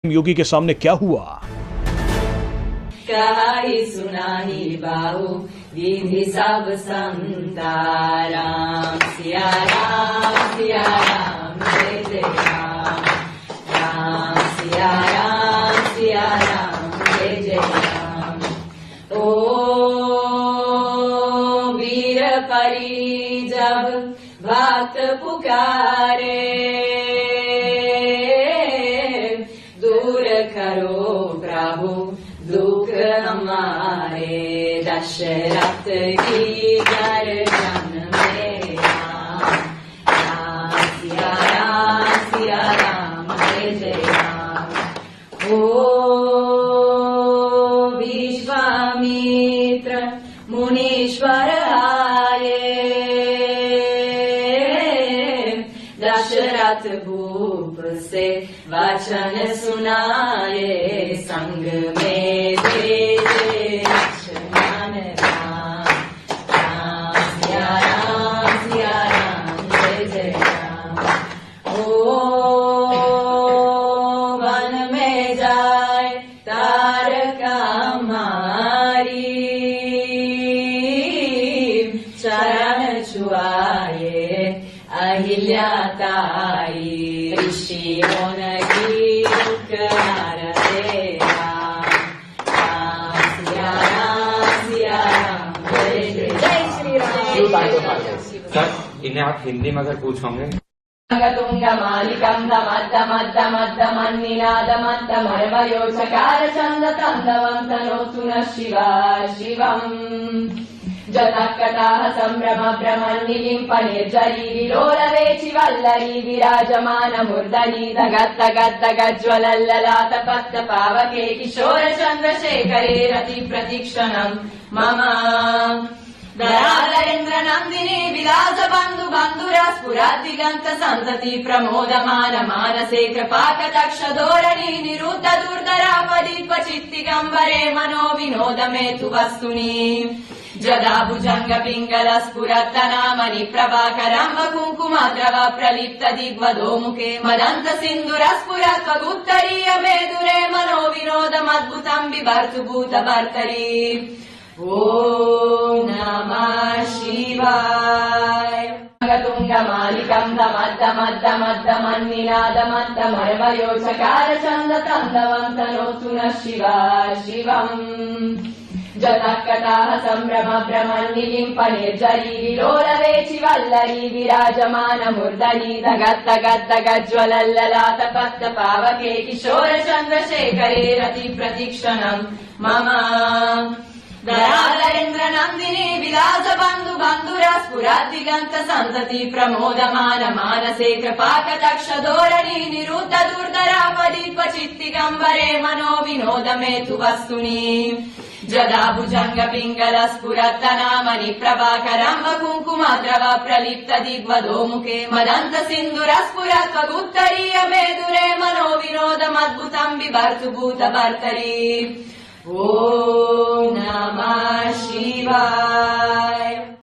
योगी के सामने क्या हुआ? कहा ही सुना ही बाहु विधि सब संता राम सिया राम जय जय राम राम सिया राम जय जय राम। ओ वीर परी जब भक्त पुकारे दूर करो प्रभु दुख हमारे दशरथ की गर्दन में राम सिया राम जय जय राम। ओ विश्वामित्र मुनीश्वर आए दशरथ भूप से वचन सुनाए संग में भेजे लक्ष्मण राम सिया राम जय जय राम। ओ वन में जाए तारका मारी चरण छुआए अहिल्या ताई ऋषियों की करते राम सिया राम जय श्री राम। सर इन्हें आप हिंदी में अगर पूछोगे तुंग मालिकं दमद्दमद्दमद्दमद्दमर्मयोचकार चंद तंदवंतनोतु न शिवा शिवम् जतकटाः संभ्रम भ्रमन्निलिम्प निर्जरी विलोलवेचि वल्लरी विराजमान मुर्दरी दगद्दगद्दगज्ज्वलल्ललाट पत्त पावके किशोर चन्द्रशेखरे रति प्रतीक्षणम् मम दरादरेन्द्र नन्दिनी विलास बन्धु बन्धुरा स्फुरद्दिगन्त सन्तति प्रमोदमान मानसे कृपाकटाक्ष धोरणी निरुद्ध दुर्धरापदीप चित्तिगम्बरे मनो विनोद मे तु वस्तुनि जदा भुजंग पिंगल स्फुरत्तनामनि प्रभाकरम्ब कुङ्कुमद्रव प्रलिप्त दिग्वधो मुखे मदन्त सिन्धुर स्फुरत्वगुत्तरीय मेदुरे मनो विनोदमद्भुतम् बिभर्तु भूतभर्तरी। ॐ नमः शिवाय। तुंग मालिकं दमद्दमद्दमद्दमन्निनादमद्दमर्मयोचकार चन्द तन्दवन्तनोतु न शिवा शिवम् जतकटाः संभ्रम भ्रमन्निलिम्प निर्जरी विलोलवेचि वल्लरी विराजमान मुर्दरी दगद्दगद्दगज्ज्वलल्ललाट पत्त पावके किशोर चन्द्रशेखरे रति प्रतीक्षणम् मम दरादरेन्द्र नन्दिनी विलास बन्धु बन्धुरा स्फुरद्दिगन्त सन्तति प्रमोदमान मानसे कृपाकटाक्ष धोरणी निरुद्ध दुर्धरापदीप चित्तिगम्बरे मनो विनोद मे तु वस्तुनि जदा भुजंग पिंगल स्फुरत्तनामनि प्रभाकरम्ब कुङ्कुमद्रव प्रलिप्त दिग्वधो मुखे मदन्त सिन्धुर स्फुरत्वगुत्तरीय मेदुरे मनो विनोदमद्भुतम् बिभर्तु भूतभर्तरी। ॐ नमः शिवाय।